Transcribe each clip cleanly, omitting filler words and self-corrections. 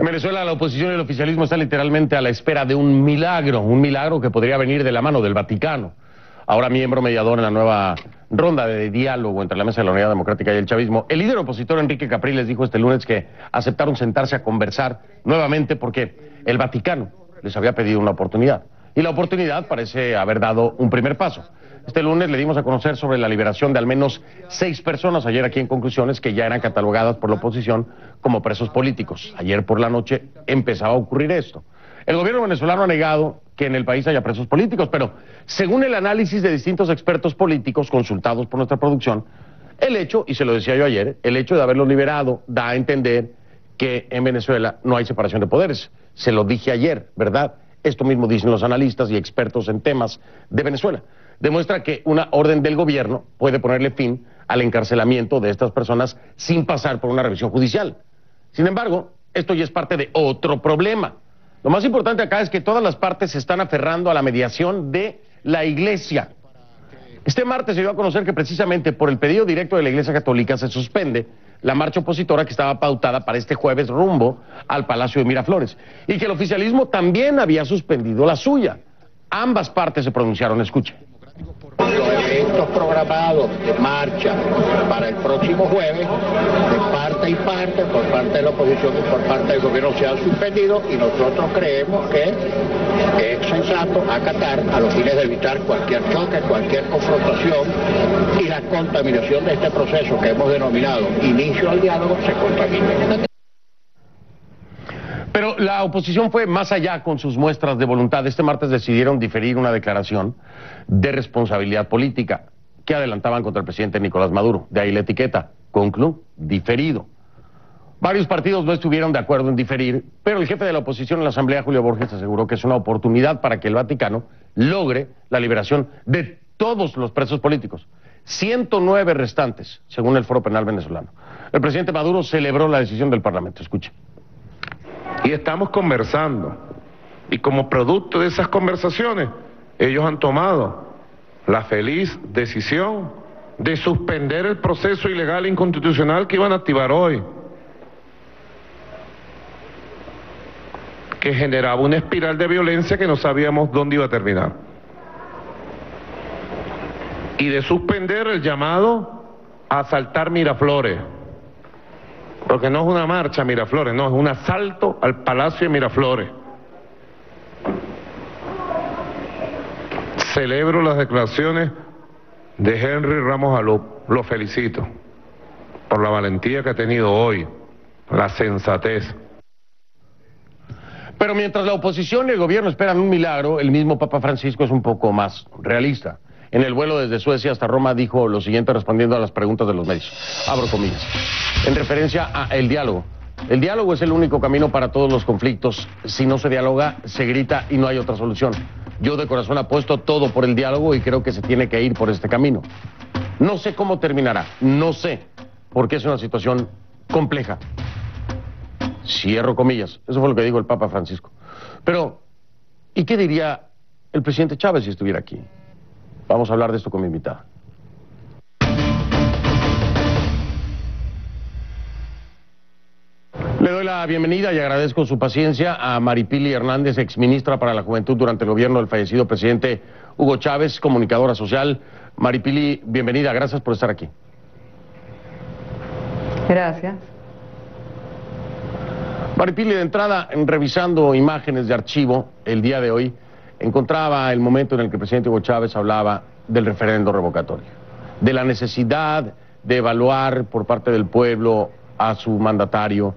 En Venezuela la oposición y el oficialismo están literalmente a la espera de un milagro que podría venir de la mano del Vaticano. Ahora miembro mediador en la nueva ronda de diálogo entre la Mesa de la Unidad Democrática y el chavismo, el líder opositor Enrique Capriles dijo este lunes que aceptaron sentarse a conversar nuevamente porque el Vaticano les había pedido una oportunidad. Y la oportunidad parece haber dado un primer paso. Este lunes le dimos a conocer sobre la liberación de al menos 6 personas ayer aquí en Conclusiones que ya eran catalogadas por la oposición como presos políticos. Ayer por la noche empezaba a ocurrir esto. El gobierno venezolano ha negado que en el país haya presos políticos, pero según el análisis de distintos expertos políticos consultados por nuestra producción, el hecho, y se lo decía yo ayer, el hecho de haberlos liberado da a entender que en Venezuela no hay separación de poderes. Se lo dije ayer, ¿verdad? Esto mismo dicen los analistas y expertos en temas de Venezuela. Demuestra que una orden del gobierno puede ponerle fin al encarcelamiento de estas personas sin pasar por una revisión judicial. Sin embargo, esto ya es parte de otro problema. Lo más importante acá es que todas las partes se están aferrando a la mediación de la Iglesia. Este martes se dio a conocer que precisamente por el pedido directo de la Iglesia Católica se suspende la marcha opositora que estaba pautada para este jueves rumbo al Palacio de Miraflores y que el oficialismo también había suspendido la suya. Ambas partes se pronunciaron, escuche. Los eventos programados de marcha para el próximo jueves, de parte y parte, por parte de la oposición y por parte del gobierno, se han suspendido y nosotros creemos que es sensato acatar a los fines de evitar cualquier choque, cualquier confrontación y la contaminación de este proceso que hemos denominado inicio al diálogo se contamine. Pero la oposición fue más allá con sus muestras de voluntad. Este martes decidieron diferir una declaración de responsabilidad política que adelantaban contra el presidente Nicolás Maduro. De ahí la etiqueta, conclu, diferido. Varios partidos no estuvieron de acuerdo en diferir, pero el jefe de la oposición en la Asamblea, Julio Borges, aseguró que es una oportunidad para que el Vaticano logre la liberación de todos los presos políticos. 109 restantes, según el Foro Penal venezolano. El presidente Maduro celebró la decisión del Parlamento. Escuche. Y estamos conversando, y como producto de esas conversaciones, ellos han tomado la feliz decisión de suspender el proceso ilegal e inconstitucional que iban a activar hoy, que generaba una espiral de violencia que no sabíamos dónde iba a terminar, y de suspender el llamado a asaltar Miraflores. Porque no es una marcha a Miraflores, no, es un asalto al Palacio de Miraflores. Celebro las declaraciones de Henry Ramos Alup, lo felicito por la valentía que ha tenido hoy, la sensatez. Pero mientras la oposición y el gobierno esperan un milagro, el mismo Papa Francisco es un poco más realista. En el vuelo desde Suecia hasta Roma dijo lo siguiente respondiendo a las preguntas de los medios. Abro comillas. En referencia a el diálogo. El diálogo es el único camino para todos los conflictos. Si no se dialoga, se grita y no hay otra solución. Yo de corazón apuesto todo por el diálogo y creo que se tiene que ir por este camino. No sé cómo terminará, no sé, porque es una situación compleja. Cierro comillas. Eso fue lo que dijo el Papa Francisco. Pero, ¿y qué diría el presidente Chávez si estuviera aquí? Vamos a hablar de esto con mi invitada. Le doy la bienvenida y agradezco su paciencia a Maripili Hernández, exministra para la Juventud durante el gobierno del fallecido presidente Hugo Chávez, comunicadora social. Maripili, bienvenida, gracias por estar aquí. Gracias. Maripili, de entrada, revisando imágenes de archivo el día de hoy, encontraba el momento en el que el presidente Hugo Chávez hablaba del referendo revocatorio, de la necesidad de evaluar por parte del pueblo a su mandatario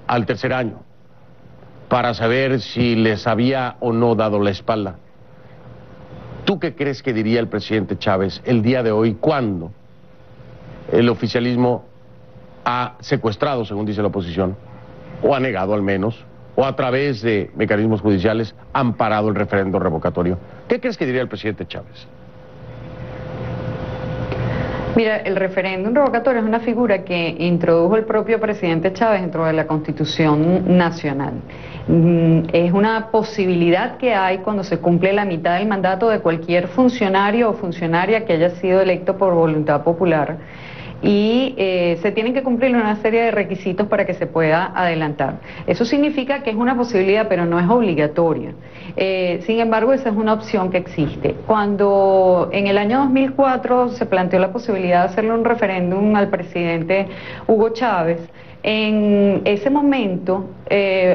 al tercer año, para saber si les había o no dado la espalda. ¿Tú qué crees que diría el presidente Chávez el día de hoy cuando el oficialismo ha secuestrado, según dice la oposición, o ha negado al menos, o a través de mecanismos judiciales, han parado el referendo revocatorio? ¿Qué crees que diría el presidente Chávez? Mira, el referéndum revocatorio es una figura que introdujo el propio presidente Chávez dentro de la Constitución Nacional. Es una posibilidad que hay cuando se cumple la mitad del mandato de cualquier funcionario o funcionaria que haya sido electo por voluntad popular. y se tienen que cumplir una serie de requisitos para que se pueda adelantar. Eso significa que es una posibilidad, pero no es obligatoria. Sin embargo, esa es una opción que existe. Cuando en el año 2004 se planteó la posibilidad de hacerle un referéndum al presidente Hugo Chávez, en ese momento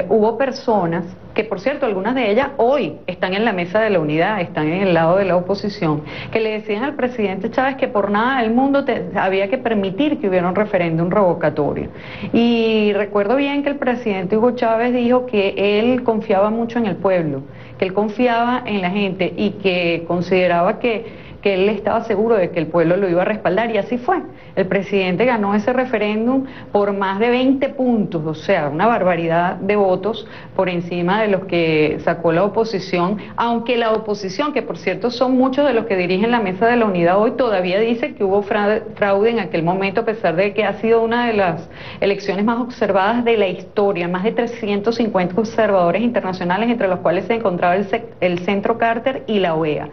hubo personas que, por cierto, algunas de ellas hoy están en la mesa de la unidad, están en el lado de la oposición, que le decían al presidente Chávez que por nada del mundo había que permitir que hubiera un referéndum revocatorio. Y recuerdo bien que el presidente Hugo Chávez dijo que él confiaba mucho en el pueblo, que él confiaba en la gente y que consideraba que él estaba seguro de que el pueblo lo iba a respaldar, y así fue. El presidente ganó ese referéndum por más de 20 puntos, o sea, una barbaridad de votos por encima de los que sacó la oposición, aunque la oposición, que por cierto son muchos de los que dirigen la mesa de la unidad hoy, todavía dice que hubo fraude en aquel momento, a pesar de que ha sido una de las elecciones más observadas de la historia, más de 350 observadores internacionales, entre los cuales se encontraba el Centro Carter y la OEA.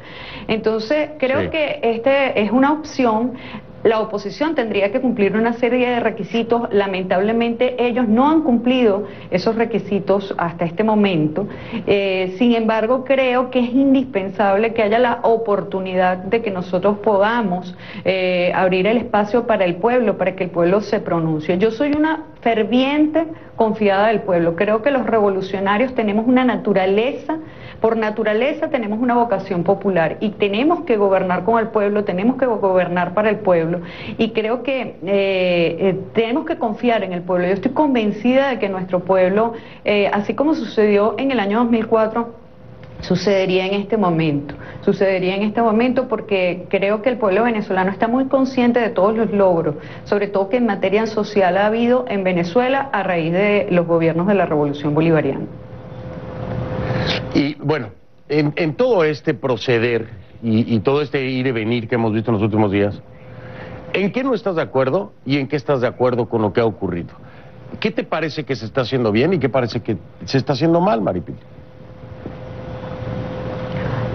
Entonces, creo que este es una opción. La oposición tendría que cumplir una serie de requisitos. Lamentablemente ellos no han cumplido esos requisitos hasta este momento. Sin embargo, creo que es indispensable que haya la oportunidad de que nosotros podamos abrir el espacio para el pueblo, para que el pueblo se pronuncie. Yo soy una ferviente confiada del pueblo. Creo que los revolucionarios tenemos una naturaleza, por naturaleza tenemos una vocación popular y tenemos que gobernar con el pueblo, tenemos que gobernar para el pueblo, y creo que tenemos que confiar en el pueblo. Yo estoy convencida de que nuestro pueblo, así como sucedió en el año 2004, sucedería en este momento porque creo que el pueblo venezolano está muy consciente de todos los logros, sobre todo que en materia social ha habido en Venezuela a raíz de los gobiernos de la Revolución Bolivariana. Y bueno, en todo este proceder y todo este ir y venir que hemos visto en los últimos días, ¿en qué no estás de acuerdo y en qué estás de acuerdo con lo que ha ocurrido? ¿Qué te parece que se está haciendo bien y qué parece que se está haciendo mal, Maripili?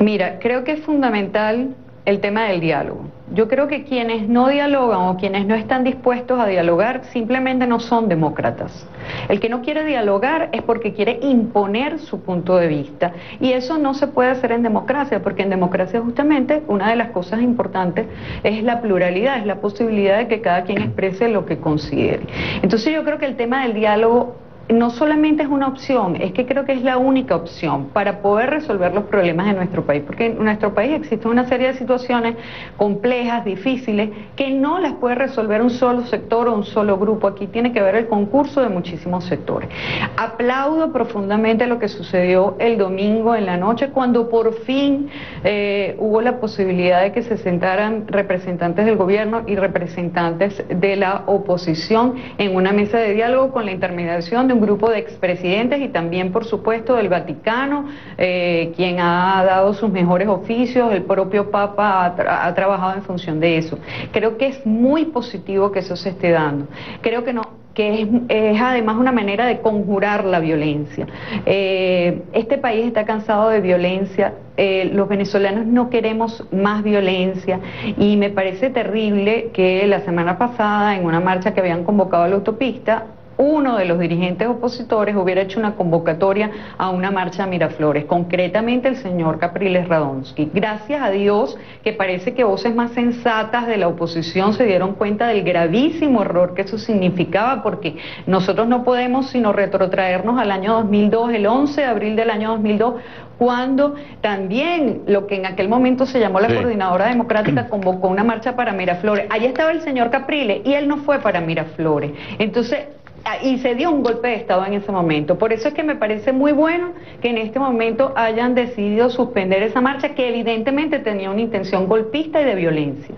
Mira, creo que es fundamental el tema del diálogo. Yo creo que quienes no dialogan o quienes no están dispuestos a dialogar simplemente no son demócratas. El que no quiere dialogar es porque quiere imponer su punto de vista, y eso no se puede hacer en democracia, porque en democracia justamente una de las cosas importantes es la pluralidad, es la posibilidad de que cada quien exprese lo que considere. Entonces yo creo que el tema del diálogo no solamente es una opción, es que creo que es la única opción para poder resolver los problemas de nuestro país, porque en nuestro país existen una serie de situaciones complejas, difíciles, que no las puede resolver un solo sector o un solo grupo. Aquí tiene que haber el concurso de muchísimos sectores. Aplaudo profundamente lo que sucedió el domingo en la noche, cuando por fin hubo la posibilidad de que se sentaran representantes del gobierno y representantes de la oposición en una mesa de diálogo con la intermediación de un grupo de expresidentes y también, por supuesto, del Vaticano, quien ha dado sus mejores oficios. El propio Papa ha trabajado en función de eso. Creo que es muy positivo que eso se esté dando. Creo que es además una manera de conjurar la violencia. Este país está cansado de violencia. Los venezolanos no queremos más violencia, y me parece terrible que la semana pasada, en una marcha que habían convocado a la autopista, uno de los dirigentes opositores hubiera hecho una convocatoria a una marcha a Miraflores, concretamente el señor Capriles Radonsky. Gracias a Dios que parece que voces más sensatas de la oposición se dieron cuenta del gravísimo error que eso significaba, porque nosotros no podemos sino retrotraernos al año 2002, el 11 de abril del año 2002, cuando también lo que en aquel momento se llamó la Coordinadora Democrática convocó una marcha para Miraflores. Allí estaba el señor Capriles y él no fue para Miraflores. Entonces, y se dio un golpe de Estado en ese momento. Por eso es que me parece muy bueno que en este momento hayan decidido suspender esa marcha, que evidentemente tenía una intención golpista y de violencia.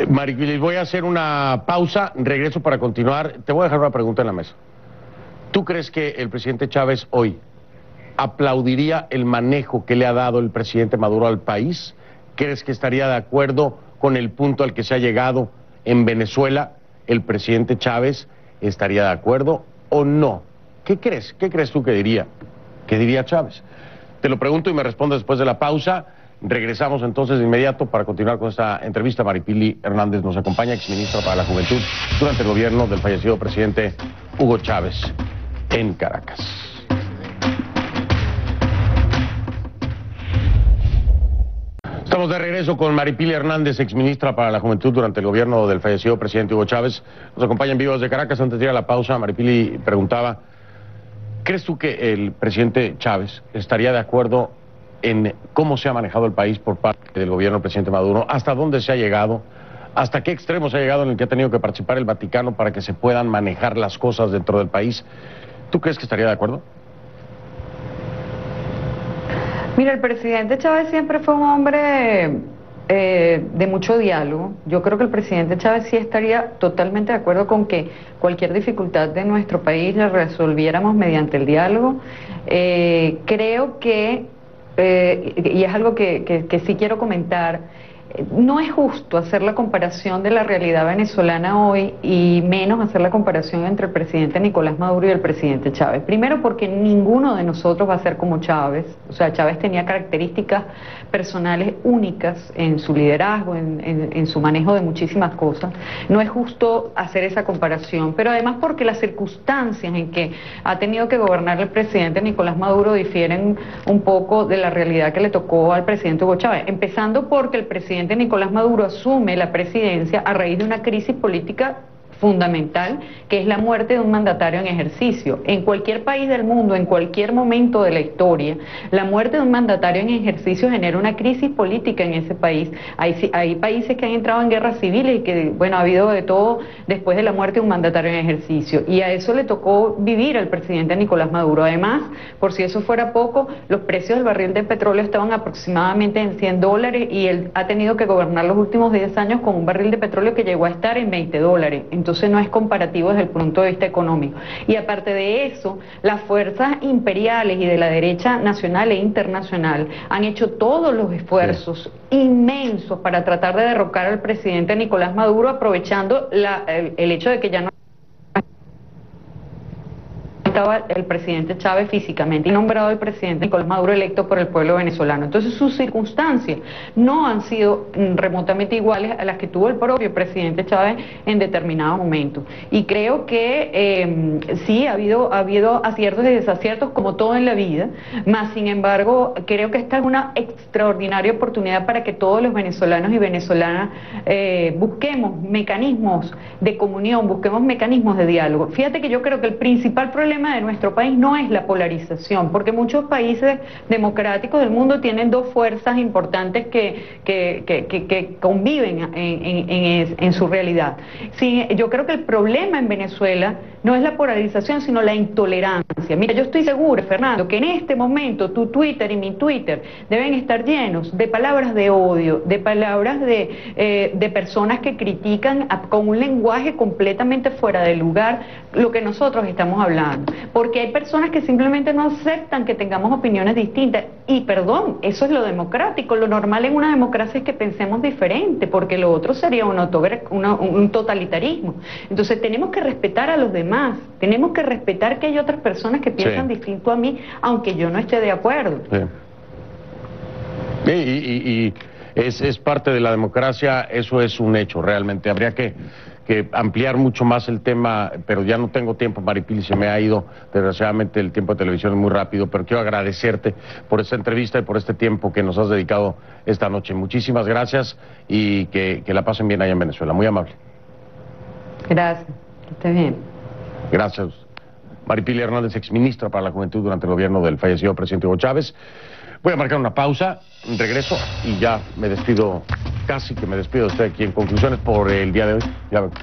Maripili, voy a hacer una pausa, regreso para continuar. Te voy a dejar una pregunta en la mesa. ¿Tú crees que el presidente Chávez hoy aplaudiría el manejo que le ha dado el presidente Maduro al país? ¿Crees que estaría de acuerdo con el punto al que se ha llegado en Venezuela? ¿El presidente Chávez estaría de acuerdo o no? ¿Qué crees? ¿Qué crees tú que diría Chávez? Te lo pregunto y me respondes después de la pausa. Regresamos entonces de inmediato para continuar con esta entrevista. Maripili Hernández nos acompaña, exministra para la Juventud durante el gobierno del fallecido presidente Hugo Chávez en Caracas. Estamos de regreso con Maripili Hernández, exministra para la Juventud durante el gobierno del fallecido presidente Hugo Chávez. Nos acompaña en vivo desde Caracas. Antes de ir a la pausa, Maripili preguntaba, ¿crees tú que el presidente Chávez estaría de acuerdo en cómo se ha manejado el país por parte del gobierno del presidente Maduro? ¿Hasta dónde se ha llegado? ¿Hasta qué extremo se ha llegado en el que ha tenido que participar el Vaticano para que se puedan manejar las cosas dentro del país? ¿Tú crees que estaría de acuerdo? Mira, el presidente Chávez siempre fue un hombre de mucho diálogo. Yo creo que el presidente Chávez sí estaría totalmente de acuerdo con que cualquier dificultad de nuestro país la resolviéramos mediante el diálogo. Creo que, y es algo que sí quiero comentar, no es justo hacer la comparación de la realidad venezolana hoy y menos hacer la comparación entre el presidente Nicolás Maduro y el presidente Chávez. Primero porque ninguno de nosotros va a ser como Chávez. O sea, Chávez tenía características personales únicas en su liderazgo, en su manejo de muchísimas cosas. No es justo hacer esa comparación, pero además porque las circunstancias en que ha tenido que gobernar el presidente Nicolás Maduro difieren un poco de la realidad que le tocó al presidente Hugo Chávez. Empezando porque el presidente Nicolás Maduro asume la presidencia a raíz de una crisis política fundamental, que es la muerte de un mandatario en ejercicio. En cualquier país del mundo, en cualquier momento de la historia, la muerte de un mandatario en ejercicio genera una crisis política en ese país. Hay países que han entrado en guerras civiles y que, bueno, ha habido de todo después de la muerte de un mandatario en ejercicio. Y a eso le tocó vivir al presidente Nicolás Maduro. Además, por si eso fuera poco, los precios del barril de petróleo estaban aproximadamente en $100 y él ha tenido que gobernar los últimos 10 años con un barril de petróleo que llegó a estar en $20. Entonces no es comparativo desde el punto de vista económico. Y aparte de eso, las fuerzas imperiales y de la derecha nacional e internacional han hecho todos los esfuerzos inmensos para tratar de derrocar al presidente Nicolás Maduro, aprovechando el hecho de que ya no estaba el presidente Chávez físicamente y nombrado el presidente Nicolás Maduro electo por el pueblo venezolano. Entonces sus circunstancias no han sido remotamente iguales a las que tuvo el propio presidente Chávez en determinados momentos. Y creo que sí ha habido aciertos y desaciertos como todo en la vida, más sin embargo creo que esta es una extraordinaria oportunidad para que todos los venezolanos y venezolanas busquemos mecanismos de comunión, busquemos mecanismos de diálogo. Fíjate que yo creo que el principal problema de nuestro país no es la polarización, porque muchos países democráticos del mundo tienen dos fuerzas importantes que conviven en su realidad. Sí, yo creo que el problema en Venezuela no es la polarización, sino la intolerancia. Mira, yo estoy segura, Fernando, que en este momento tu Twitter y mi Twitter deben estar llenos de palabras de odio, de palabras de personas que critican con un lenguaje completamente fuera de lugar lo que nosotros estamos hablando. Porque hay personas que simplemente no aceptan que tengamos opiniones distintas. Y perdón, eso es lo democrático. Lo normal en una democracia es que pensemos diferente, porque lo otro sería un totalitarismo. Entonces tenemos que respetar a los demás. Tenemos que respetar que hay otras personas que piensan distinto a mí, aunque yo no esté de acuerdo. Sí. Y es parte de la democracia, eso es un hecho, realmente. Habría que ampliar mucho más el tema, pero ya no tengo tiempo, Maripili, se me ha ido, desgraciadamente el tiempo de televisión es muy rápido, pero quiero agradecerte por esta entrevista y por este tiempo que nos has dedicado esta noche. Muchísimas gracias y que la pasen bien allá en Venezuela, muy amable. Gracias, que esté bien. Gracias. Maripili Hernández, exministra para la Juventud durante el gobierno del fallecido presidente Hugo Chávez. Voy a marcar una pausa, regreso y ya me despido, casi que me despido de usted aquí en conclusiones por el día de hoy. Ya vengo.